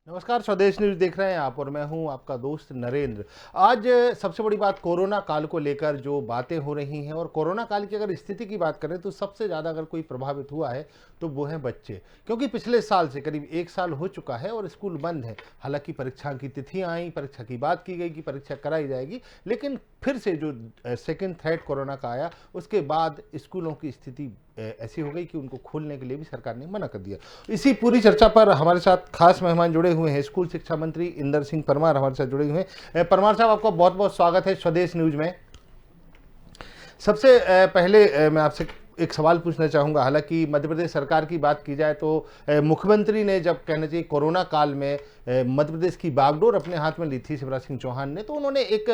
नमस्कार, स्वदेश न्यूज देख रहे हैं आप और मैं हूं आपका दोस्त नरेंद्र। आज सबसे बड़ी बात कोरोना काल को लेकर जो बातें हो रही हैं, और कोरोना काल की अगर स्थिति की बात करें तो सबसे ज़्यादा अगर कोई प्रभावित हुआ है तो वो हैं बच्चे, क्योंकि पिछले साल से करीब 1 साल हो चुका है और स्कूल बंद है। हालांकि परीक्षा की तिथियां आई, परीक्षा की बात की गई कि परीक्षा कराई जाएगी, लेकिन फिर से जो सेकेंड थ्रेड कोरोना का आया उसके बाद स्कूलों की स्थिति ऐसी हो गई कि उनको खोलने के लिए भी सरकार ने मना कर दिया। इसी पूरी चर्चा पर हमारे साथ खास मेहमान जुड़े हुए हैं। स्कूल शिक्षा मंत्री इंदर सिंह परमार हमारे साथ जुड़े हुए हैं। परमार साहब, आपका बहुत बहुत स्वागत है स्वदेश न्यूज में। सबसे पहले मैं आपसे एक सवाल पूछना चाहूँगा। हालांकि मध्य प्रदेश सरकार की बात की जाए तो मुख्यमंत्री ने, जब कहना चाहिए कोरोना काल में मध्य प्रदेश की बागडोर अपने हाथ में ली थी शिवराज सिंह चौहान ने, तो उन्होंने एक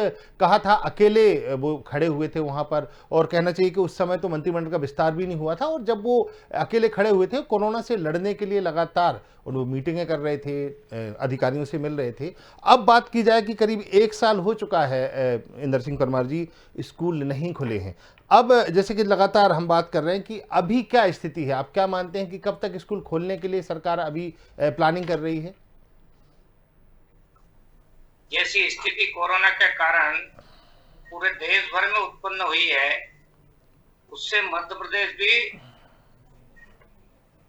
कहा था, अकेले वो खड़े हुए थे वहाँ पर, और कहना चाहिए कि उस समय तो मंत्रिमंडल का विस्तार भी नहीं हुआ था, और जब वो अकेले खड़े हुए थे कोरोना से लड़ने के लिए लगातार, और वो मीटिंगें कर रहे थे, अधिकारियों से मिल रहे थे। अब बात की जाए कि करीब 1 साल हो चुका है इंदर सिंह परमार जी, स्कूल नहीं खुले हैं। अब जैसे कि लगातार हम बात कर रहे हैं कि अभी क्या स्थिति है, आप क्या मानते हैं कि कब तक स्कूल खोलने के लिए सरकार अभी प्लानिंग कर रही है? जैसी स्थिति कोरोना के कारण पूरे देश भर में उत्पन्न हुई है, उससे मध्य प्रदेश भी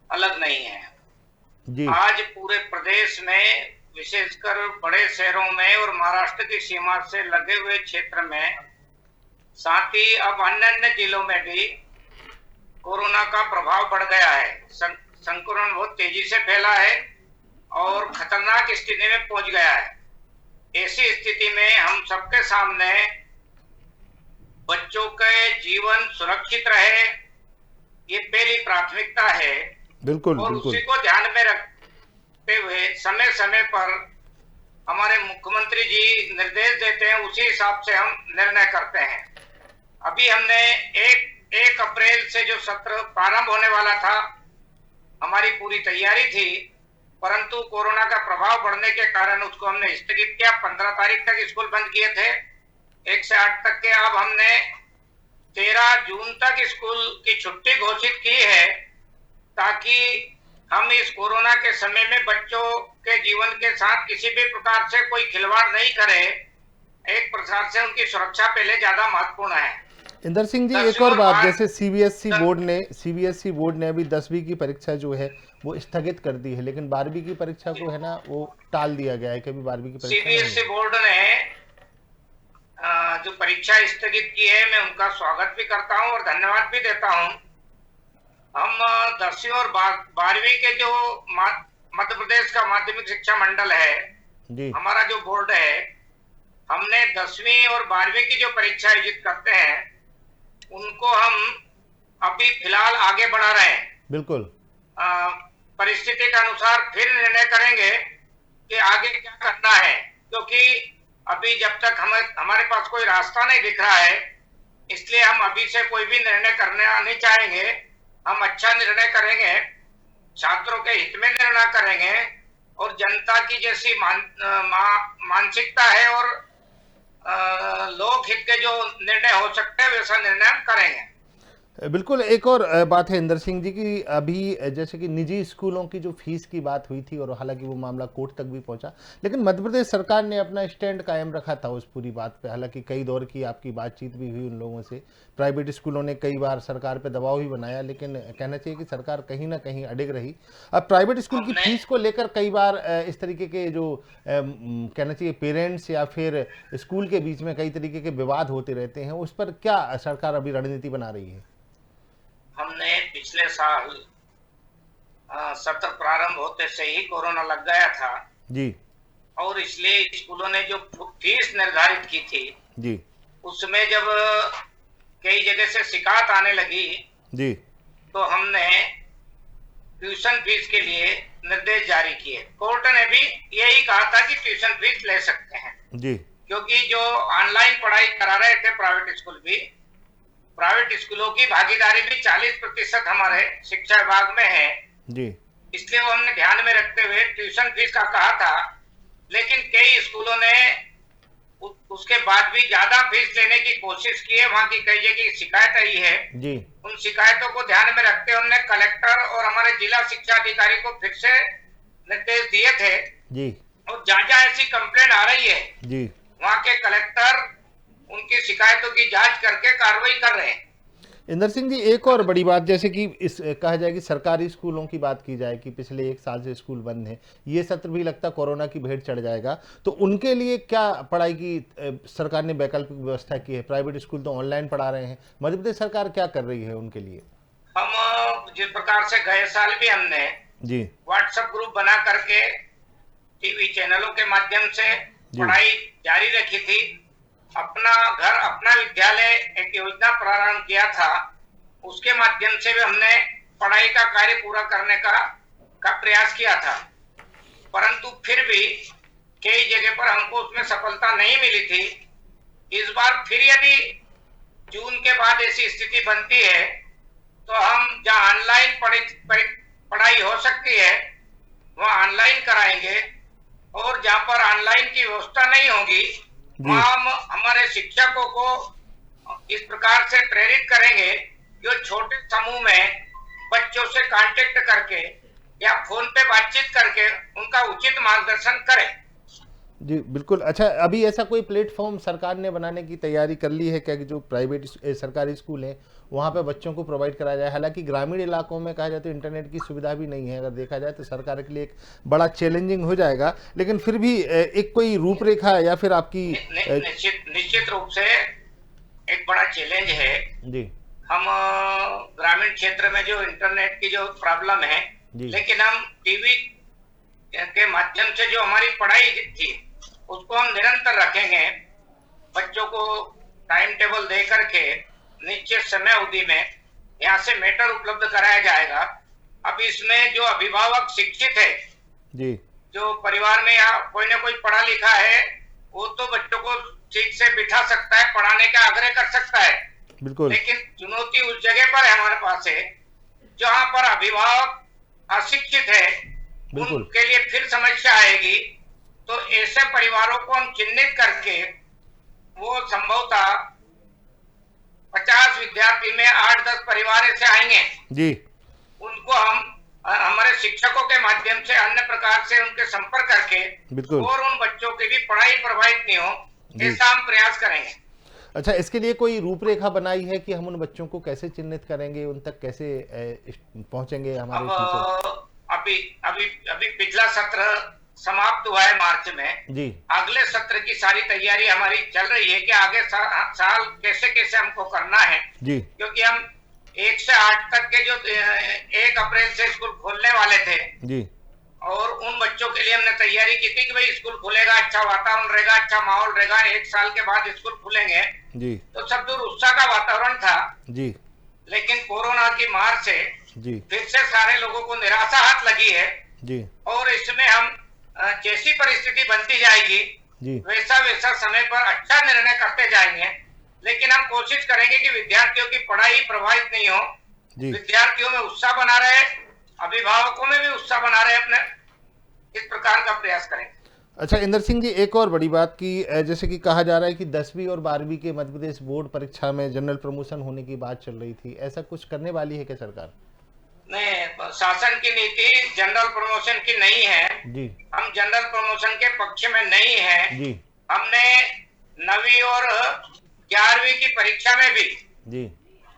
अलग नहीं है। जी। आज पूरे प्रदेश में, विशेषकर बड़े शहरों में और महाराष्ट्र की सीमा से लगे हुए क्षेत्र में, साथ ही अब अन्य अन्य जिलों में भी कोरोना का प्रभाव बढ़ गया है। संक्रमण बहुत तेजी से फैला है और खतरनाक स्थिति में पहुंच गया है। ऐसी स्थिति में हम सबके सामने बच्चों के जीवन सुरक्षित रहे, ये पहली प्राथमिकता है। बिल्कुल और बिल्कुल। उसी को ध्यान में रखते हुए समय समय पर हमारे मुख्यमंत्री जी निर्देश देते हैं, उसी हिसाब से हम निर्णय करते हैं। अभी हमने 1 अप्रैल से जो सत्र प्रारंभ होने वाला था, हमारी पूरी तैयारी थी, परंतु कोरोना का प्रभाव बढ़ने के कारण उसको हमने स्थगित किया। 15 तारीख तक स्कूल बंद किए थे, 1 से 8 तक के। अब हमने 13 जून तक स्कूल की छुट्टी घोषित की है, ताकि हम इस कोरोना के समय में बच्चों के जीवन के साथ किसी भी प्रकार से कोई खिलवाड़ नहीं करे। एक प्रकार से उनकी सुरक्षा पहले ज्यादा महत्वपूर्ण है। इंदर सिंह जी, एक और बात, जैसे सीबीएसई बोर्ड ने अभी 10वीं की परीक्षा जो है वो स्थगित कर दी है, लेकिन 12वीं की परीक्षा को है ना वो टाल दिया गया है कि अभी 12वीं की परीक्षा नहीं सीबीएसई होगी। बोर्ड ने जो परीक्षा स्थगित की है, मैं उनका स्वागत भी करता हूं और धन्यवाद भी देता हूं। हम 10वीं और 12वीं के जो मध्य प्रदेश का माध्यमिक शिक्षा मंडल है, जी हमारा जो बोर्ड है, हमने 10वीं और 12वीं की जो परीक्षा आयोजित करते हैं उनको हम अभी फिलहाल आगे बढ़ा रहे हैं। बिल्कुल। परिस्थिति के अनुसार फिर निर्णय करेंगे कि आगे क्या करना है, क्योंकि अभी जब तक हमारे पास कोई रास्ता नहीं दिख रहा है, इसलिए हम अभी से कोई भी निर्णय करना नहीं चाहेंगे। हम अच्छा निर्णय करेंगे, छात्रों के हित में निर्णय करेंगे, और जनता की जैसी मानसिकता है और लोक हित के जो निर्णय हो सकते हैं वैसा निर्णय हम करेंगे। बिल्कुल। एक और बात है इंदर सिंह जी की, अभी जैसे कि निजी स्कूलों की जो फीस की बात हुई थी, और हालांकि वो मामला कोर्ट तक भी पहुंचा, लेकिन मध्य प्रदेश सरकार ने अपना स्टैंड कायम रखा था उस पूरी बात पे। हालांकि कई दौर की आपकी बातचीत भी हुई उन लोगों से। प्राइवेट स्कूलों ने कई बार सरकार पे दबाव भी बनाया, लेकिन कहना चाहिए कि सरकार कहीं ना कहीं अडिग रही। अब प्राइवेट स्कूल की फीस को लेकर कई बार इस तरीके के जो कहना चाहिए पेरेंट्स या फिर स्कूल के बीच में कई तरीके के विवाद होते रहते हैं, उस पर क्या सरकार अभी रणनीति बना रही है? हमने पिछले साल सत्र प्रारंभ होते से ही कोरोना लग गया था जी और इसलिए स्कूलों ने जो फीस निर्धारित की थी जी उसमें जब कई जगह से शिकायत आने लगी जी तो हमने ट्यूशन फीस के लिए निर्देश जारी किए। कोर्ट ने भी यही कहा था कि ट्यूशन फीस ले सकते हैं जी क्योंकि जो ऑनलाइन पढ़ाई करा रहे थे प्राइवेट स्कूलों की भागीदारी भी 40% हमारे शिक्षा विभाग में है जी। इसलिए वो हमने ध्यान में रखते हुए ट्यूशन फीस का कहा था। लेकिन कई स्कूलों ने उसके बाद भी ज्यादा फीस लेने की कोशिश की है, वहां की कई जगह शिकायत आई है जी। उन शिकायतों को ध्यान में रखते हुए हमने कलेक्टर और हमारे जिला शिक्षा अधिकारी को फिर से निर्देश दिए थे जी और जहाँ जहाँ ऐसी कंप्लेंट आ रही है जी। वहाँ के कलेक्टर उनकी शिकायतों की जांच करके कार्रवाई कर रहे हैं। इंदर सिंह जी, एक और बड़ी बात, जैसे कि इस कहा जाए कि सरकारी स्कूलों की बात की जाए कि पिछले 1 साल से स्कूल बंद हैं, ये सत्र भी लगता कोरोना की भेंट चढ़ जाएगा, तो उनके लिए क्या पढ़ाई की सरकार ने वैकल्पिक व्यवस्था की है? प्राइवेट स्कूल तो ऑनलाइन पढ़ा रहे हैं, मध्य प्रदेश सरकार क्या कर रही है उनके लिए? हम जिस प्रकार से गए साल भी हमने जी व्हाट्सएप ग्रुप बना करके टीवी चैनलों के माध्यम से जी पढ़ाई जारी रखी थी। अपना घर अपना विद्यालय एक योजना प्रारंभ किया था, उसके माध्यम से भी हमने पढ़ाई का कार्य पूरा करने का प्रयास किया था, परंतु फिर भी कई जगह पर हमको उसमें सफलता नहीं मिली थी। इस बार फिर यदि जून के बाद ऐसी स्थिति बनती है तो हम जहाँ ऑनलाइन पढ़ाई हो सकती है वहाँ ऑनलाइन कराएंगे, और जहाँ पर ऑनलाइन की व्यवस्था नहीं होगी वहाँ हम हमारे शिक्षकों को इस प्रकार से प्रेरित करेंगे जो छोटे समूह में बच्चों से कांटेक्ट करके या फोन पे बातचीत करके उनका उचित मार्गदर्शन करें। जी बिल्कुल। अच्छा, अभी ऐसा कोई प्लेटफॉर्म सरकार ने बनाने की तैयारी कर ली है क्या कि जो प्राइवेट सरकारी स्कूल हैं वहाँ पे बच्चों को प्रोवाइड कराया जाए? हालांकि ग्रामीण इलाकों में कहा जाए तो इंटरनेट की सुविधा भी नहीं है, अगर देखा जाए तो सरकार के लिए एक बड़ा चैलेंजिंग हो जाएगा, लेकिन फिर भी एक कोई रूपरेखा या फिर आपकी निश्चित रूप से एक बड़ा चैलेंज है जी। हम ग्रामीण क्षेत्र में जो इंटरनेट की जो प्रॉब्लम है, लेकिन हम टीवी के माध्यम से जो हमारी पढ़ाई थी उसको हम निरंतर रखेंगे। बच्चों को टाइम टेबल दे करके निश्चित समय अवधि में यहाँ से मैटर उपलब्ध कराया जाएगा। अब इसमें जो अभिभावक शिक्षित है जी, जो परिवार में यहाँ कोई ना कोई पढ़ा लिखा है, वो तो बच्चों को ठीक से बिठा सकता है, पढ़ाने का आग्रह कर सकता है, बिल्कुल। लेकिन चुनौती उस जगह पर है हमारे पास है जहाँ पर अभिभावक अशिक्षित है, उनके लिए फिर समस्या आएगी। तो ऐसे परिवारों को हम चिन्हित करके वो संभवतः 50 विद्यार्थी में 8-10 परिवार ऐसे आएंगे जी, उनको हम हमारे शिक्षकों के माध्यम से अन्य प्रकार से उनके संपर्क करके और उन बच्चों की भी पढ़ाई प्रभावित नहीं हो, ऐसा हम प्रयास करेंगे। अच्छा, इसके लिए कोई रूपरेखा बनाई है कि हम उन बच्चों को कैसे चिन्हित करेंगे, उन तक कैसे पहुंचेंगे हमारे टीचर? अभी पिछला सत्र समाप्त हुआ है मार्च में जी। अगले सत्र की सारी तैयारी हमारी चल रही है कि आगे साल कैसे कैसे हमको करना है जी, क्योंकि हम 1 से 8 तक के जो 1 अप्रैल से स्कूल खोलने वाले थे जी, और उन बच्चों के लिए हमने तैयारी की थी कि भाई स्कूल खुलेगा, अच्छा वातावरण रहेगा, अच्छा माहौल रहेगा, 1 साल के बाद स्कूल खुलेंगे जी, तो सब दूर उत्साह का वातावरण था जी, लेकिन कोरोना की मार से जी फिर से सारे लोगों को निराशा हाथ लगी है जी, और इसमें हम जैसी परिस्थिति बनती जाएगी जी, वैसा समय पर अच्छा निर्णय करते जाएंगे, लेकिन हम कोशिश करेंगे कि विद्यार्थियों की पढ़ाई प्रभावित नहीं हो, विद्यार्थियों में उत्साह बना रहे, अभिभावकों में भी उत्साह बना रहे, अपने इस प्रकार का प्रयास करें। अच्छा इंदर सिंह जी, एक और बड़ी बात की जैसे कि कहा जा रहा है कि 10वीं और 12वीं के मध्य प्रदेश बोर्ड परीक्षा में जनरल प्रमोशन होने की बात चल रही थी, ऐसा कुछ करने वाली है क्या सरकार? नहीं, शासन की नीति जनरल प्रमोशन की नहीं है जी। हम जनरल प्रमोशन के पक्ष में नहीं है जी। हमने 9वीं और 11वीं की परीक्षा में भी जी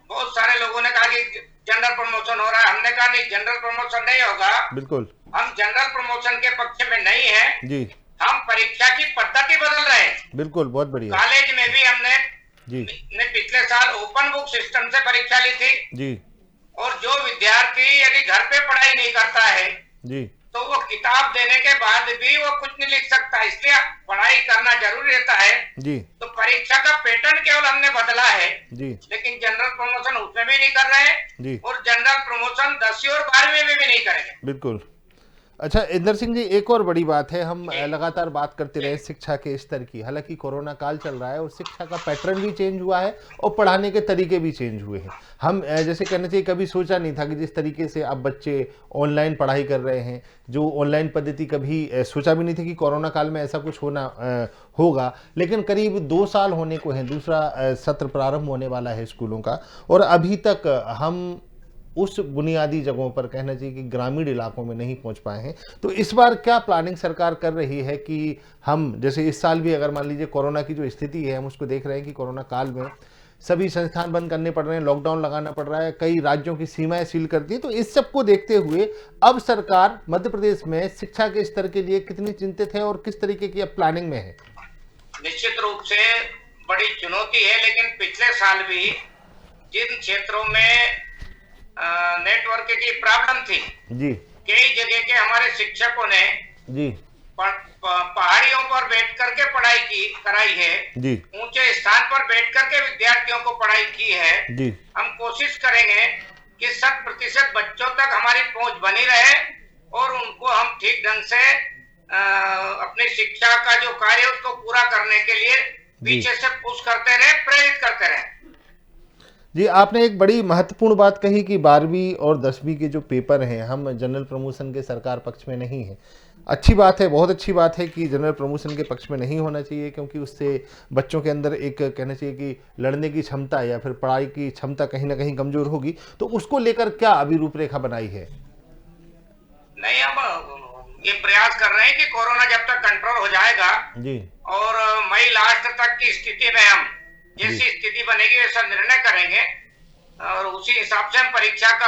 बहुत सारे लोगों ने कहा कि जनरल प्रमोशन हो रहा है, हमने कहा नहीं, जनरल प्रमोशन नहीं होगा। बिल्कुल, हम जनरल प्रमोशन के पक्ष में नहीं है जी, हम परीक्षा की पद्धति बदल रहे हैं। बिल्कुल, बहुत बढ़िया। कॉलेज में भी हमने जी पिछले साल ओपन बुक सिस्टम से परीक्षा ली थी जी, और जो विद्यार्थी यदि घर पे पढ़ाई नहीं करता है जी, तो वो किताब देने के बाद भी वो कुछ नहीं लिख सकता, इसलिए पढ़ाई करना जरूरी रहता है जी। तो परीक्षा का पैटर्न केवल हमने बदला है जी, लेकिन जनरल प्रमोशन उसमें भी नहीं कर रहे हैं जी, और जनरल प्रमोशन 10वीं और 12वीं में भी नहीं करेंगे। बिल्कुल। अच्छा इंदर सिंह जी, एक और बड़ी बात है, हम लगातार बात करते रहे शिक्षा के स्तर की, हालांकि कोरोना काल चल रहा है और शिक्षा का पैटर्न भी चेंज हुआ है और पढ़ाने के तरीके भी चेंज हुए हैं। हम जैसे कहना चाहिए कभी सोचा नहीं था कि जिस तरीके से अब बच्चे ऑनलाइन पढ़ाई कर रहे हैं, जो ऑनलाइन पद्धति कभी सोचा भी नहीं था कि कोरोना काल में ऐसा कुछ होना होगा, लेकिन करीब 2 साल होने को है, दूसरा सत्र प्रारंभ होने वाला है स्कूलों का और अभी तक हम उस बुनियादी जगहों पर, कहना चाहिए कि ग्रामीण इलाकों में नहीं पहुंच पाए हैं। तो इस बार क्या प्लानिंग सरकार कर रही है कि हम, जैसे इस साल भी अगर मान लीजिए कोरोना की जो स्थिति है, हम उसको देख रहे हैं कि कोरोना काल में सभी संस्थान बंद करने पड़ रहे हैं, लॉकडाउन लगाना पड़ रहा है, कई राज्यों की सीमाएं सील कर दी। तो इस सब को देखते हुए अब सरकार मध्य प्रदेश में शिक्षा के स्तर के लिए कितनी चिंतित है और किस तरीके की अब प्लानिंग में है? निश्चित रूप से बड़ी चुनौती है, लेकिन पिछले साल भी जिन क्षेत्रों में नेटवर्क की प्रॉब्लम थी जी, कई जगह के हमारे शिक्षकों ने जी, पहाड़ियों पर बैठ करके पढ़ाई कराई है, जी, ऊंचे स्थान पर बैठ करके विद्यार्थियों को पढ़ाई की है। जी। हम कोशिश करेंगे कि 100% बच्चों तक हमारी पहुंच बनी रहे और उनको हम ठीक ढंग से अपनी शिक्षा का जो कार्य है उसको पूरा करने के लिए पीछे से पुश करते रहे, प्रेरित करते रहे। जी, आपने एक बड़ी महत्वपूर्ण बात कही कि 12वीं और 10वीं के जो पेपर हैं, हम जनरल प्रमोशन के सरकार पक्ष में नहीं है। अच्छी बात है, बहुत अच्छी बात है कि जनरल प्रमोशन के पक्ष में नहीं होना चाहिए, क्योंकि उससे बच्चों के अंदर एक, कहना चाहिए कि लड़ने की क्षमता या फिर पढ़ाई की क्षमता कहीं ना कहीं कमजोर होगी। तो उसको लेकर क्या अभी रूपरेखा बनाई है? नहीं, हम ये प्रयास कर रहे हैं कि कोरोना जब तक कंट्रोल हो जाएगा जी, और मई लास्ट तक की स्थिति में हम जैसी स्थिति बनेगी वैसा निर्णय करेंगे और उसी हिसाब से हम परीक्षा का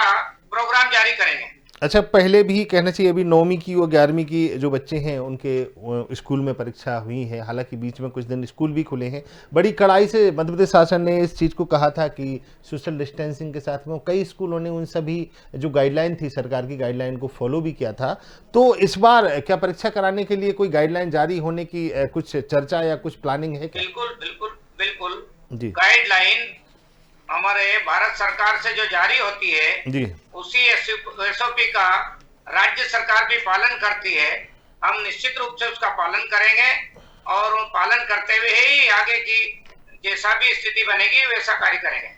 प्रोग्राम जारी करेंगे। अच्छा, पहले भी कहना चाहिए अभी 9वीं की और 11वीं की जो बच्चे हैं उनके स्कूल में परीक्षा हुई है, हालांकि बीच में कुछ दिन स्कूल भी खुले हैं। बड़ी कड़ाई से मध्य प्रदेश शासन ने इस चीज़ को कहा था कि सोशल डिस्टेंसिंग के साथ में कई स्कूलों ने उन सभी जो गाइडलाइन थी, सरकार की गाइडलाइन को फॉलो भी किया था। तो इस बार क्या परीक्षा कराने के लिए कोई गाइडलाइन जारी होने की कुछ चर्चा या कुछ प्लानिंग है क्या? बिल्कुल बिल्कुल बिल्कुल जी, गाइडलाइन हमारे भारत सरकार से जो जारी होती है जी, उसी एसओपी का राज्य सरकार भी पालन करती है। हम निश्चित रूप से उसका पालन करेंगे और पालन करते हुए ही आगे की जैसा भी स्थिति बनेगी वैसा कार्य करेंगे।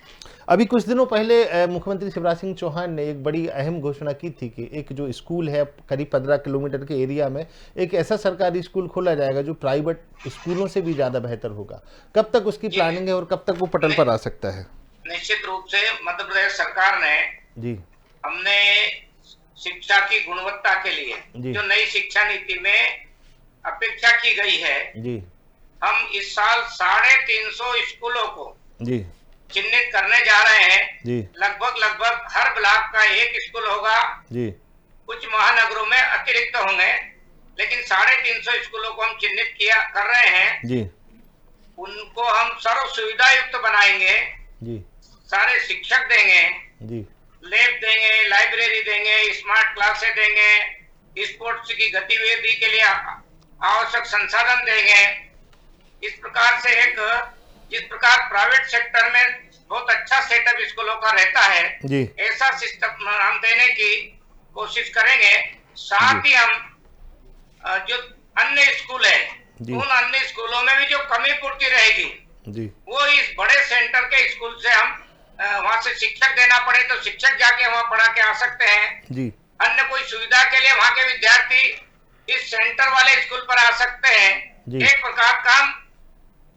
अभी कुछ दिनों पहले मुख्यमंत्री शिवराज सिंह चौहान ने एक बड़ी अहम घोषणा की थी कि एक जो स्कूल है करीब 15 किलोमीटर के एरिया में एक ऐसा सरकारी स्कूल खोला जाएगा जो प्राइवेट स्कूलों से भी ज़्यादा बेहतर होगा। कब तक उसकी प्लानिंग है और कब तक वो पटल पर आ सकता है? निश्चित रूप से मध्य प्रदेश सरकार ने, जी, हमने शिक्षा की गुणवत्ता के लिए जो नई शिक्षा नीति में अपेक्षा की गई है, जी, हम इस साल 350 स्कूलों को जी, चिन्हित करने जा रहे हैं। जी, लगभग हर ब्लॉक का एक स्कूल होगा, जी, कुछ महानगरों में अतिरिक्त होंगे, लेकिन 350 स्कूलों को हम चिन्हित कर रहे हैं। जी, उनको हम सर्व सुविधा युक्त बनाएंगे, जी, सारे शिक्षक देंगे, जी, लैब देंगे, लाइब्रेरी देंगे, स्मार्ट क्लासें देंगे, स्पोर्ट्स की गतिविधि के लिए आवश्यक संसाधन देंगे। इस प्रकार से जिस प्रकार प्राइवेट सेक्टर में बहुत अच्छा सेटअप स्कूलों का रहता है, जी, ऐसा सिस्टम हम देने की कोशिश करेंगे। साथ ही हम जो अन्य स्कूल है उन अन्य स्कूलों में भी जो कमी पूर्ति रहेगी जी, वो इस बड़े सेंटर के स्कूल से हम वहां से शिक्षक देना पड़े तो शिक्षक जाके वहां पढ़ा के आ सकते हैं। जी, अन्य कोई सुविधा के लिए वहां के विद्यार्थी इस सेंटर वाले स्कूल पर आ सकते हैं। एक प्रकार का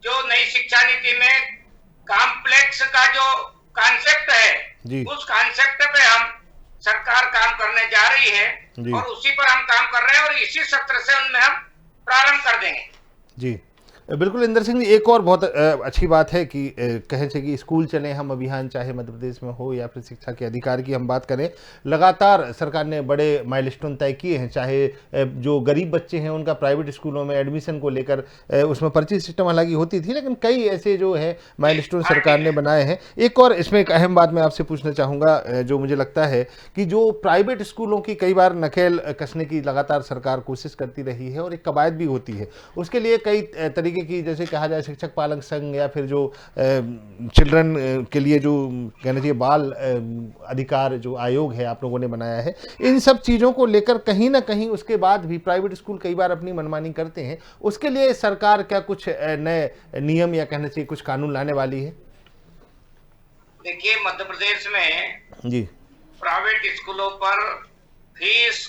जो नई शिक्षा नीति में कॉम्प्लेक्स का जो कॉन्सेप्ट है उस कॉन्सेप्ट पे हम सरकार काम करने जा रही है और उसी पर हम काम कर रहे हैं और इसी सत्र से उनमें हम प्रारंभ कर देंगे। जी, बिल्कुल इंदर सिंह जी, एक और बहुत अच्छी बात है कि कहें से कि स्कूल चले हम अभियान, चाहे मध्य प्रदेश में हो या फिर शिक्षा के अधिकार की हम बात करें, लगातार सरकार ने बड़े माइलस्टोन तय किए हैं। चाहे जो गरीब बच्चे हैं उनका प्राइवेट स्कूलों में एडमिशन को लेकर उसमें पर्ची सिस्टम हालांकि होती थी, लेकिन कई ऐसे जो है माइलस्टोन सरकार ने बनाए हैं। एक और इसमें एक अहम बात मैं आपसे पूछना चाहूँगा, जो मुझे लगता है कि जो प्राइवेट स्कूलों की कई बार नकेल कसने की लगातार सरकार कोशिश करती रही है और एक कवायद भी होती है, उसके लिए कई तरीके की, जैसे कहा जाए शिक्षक पालक संघ या फिर जो चिल्ड्रन के लिए जो कहना चाहिए बाल अधिकार जो आयोग है आप लोगों ने बनाया है, इन सब चीज़ों को लेकर कहीं ना कहीं उसके बाद भी प्राइवेट स्कूल कई बार अपनी मनमानी करते हैं। उसके लिए सरकार क्या कुछ नए नियम या कहना चाहिए कुछ कानून लाने वाली है? देखिए, मध्य प्रदेश में जी, प्राइवेट स्कूलों पर फीस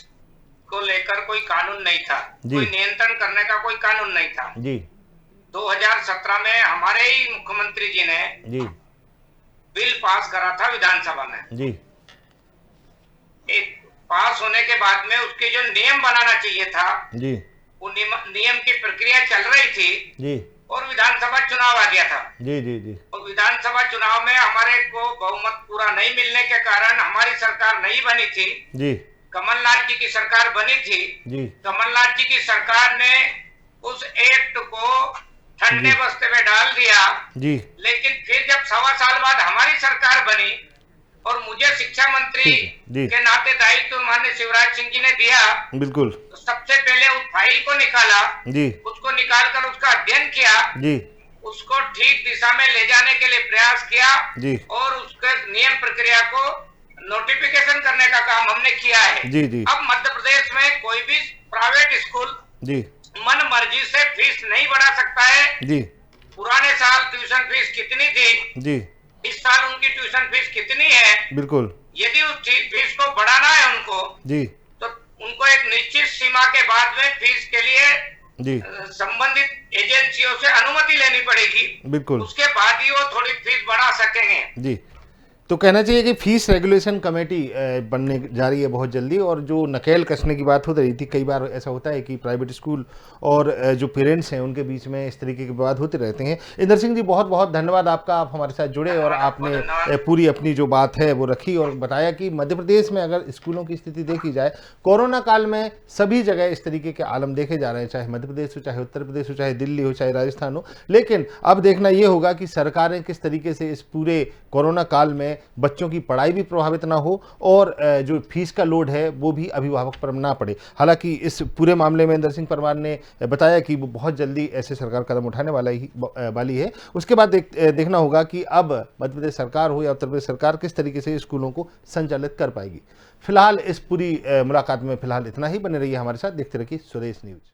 को लेकर कोई कानून नहीं था, कोई नियंत्रण करने का कोई कानून नहीं था। जी, 2017 में हमारे ही मुख्यमंत्री जी ने जी, बिल पास करा था विधानसभा में। जी, एक पास होने के बाद में उसके जो नियम बनाना चाहिए था, जी वो नियम की प्रक्रिया चल रही थी जी और विधानसभा चुनाव आ गया था। जी जी जी और विधानसभा चुनाव में हमारे को बहुमत पूरा नहीं मिलने के कारण हमारी सरकार नहीं बनी थी, जी कमलनाथ जी की सरकार बनी थी। जी कमलनाथ जी की सरकार ने उस एक्ट को ठंडे बस्ते में डाल दिया। जी लेकिन फिर जब 1.25 साल बाद हमारी सरकार बनी और मुझे शिक्षा मंत्री ठीक है, जी। के नाते दायित्व माननीय शिवराज सिंह जी ने दिया, बिल्कुल तो सबसे पहले उस फाइल को निकाला, जी उसको निकालकर उसका अध्ययन किया, जी उसको ठीक दिशा में ले जाने के लिए प्रयास किया जी और उसके नियम प्रक्रिया को नोटिफिकेशन करने का काम हमने किया है। जी जी अब मध्य प्रदेश में कोई भी प्राइवेट स्कूल जी मन मर्जी से फीस नहीं बढ़ा सकता है। जी पुराने साल ट्यूशन फीस कितनी थी, जी इस साल उनकी ट्यूशन फीस कितनी है, बिल्कुल यदि उस फीस को बढ़ाना है उनको, जी तो उनको एक निश्चित सीमा के बाद में फीस के लिए जी संबंधित एजेंसियों से अनुमति लेनी पड़ेगी। बिल्कुल उसके बाद ही वो थोड़ी फीस बढ़ा सकेंगे। जी। तो कहना चाहिए कि फीस रेगुलेशन कमेटी बनने जा रही है बहुत जल्दी, और जो नकेल कसने की बात हो रही थी, कई बार ऐसा होता है कि प्राइवेट स्कूल और जो पेरेंट्स हैं उनके बीच में इस तरीके के विवाद होते रहते हैं। इंदर सिंह जी, बहुत बहुत धन्यवाद आपका, आप हमारे साथ जुड़े और आपने पूरी अपनी जो बात है वो रखी और बताया कि मध्य प्रदेश में अगर स्कूलों की स्थिति देखी जाए, कोरोना काल में सभी जगह इस तरीके के आलम देखे जा रहे हैं, चाहे मध्य प्रदेश हो, चाहे उत्तर प्रदेश हो, चाहे दिल्ली हो, चाहे राजस्थान हो। लेकिन अब देखना ये होगा कि सरकारें किस तरीके से इस पूरे कोरोना काल में बच्चों की पढ़ाई भी प्रभावित ना हो और जो फीस का लोड है वो भी अभिभावक पर ना पड़े। हालांकि इस पूरे मामले में इंदर सिंह परमार ने बताया कि वो बहुत जल्दी ऐसे सरकार कदम उठाने वाली है। उसके बाद देखना होगा कि अब मध्य प्रदेश सरकार हो या उत्तर प्रदेश सरकार किस तरीके से स्कूलों को संचालित कर पाएगी। फिलहाल इस पूरी मुलाकात में फिलहाल इतना ही। बने रहिए हमारे साथ, देखते रहिए स्वदेश न्यूज।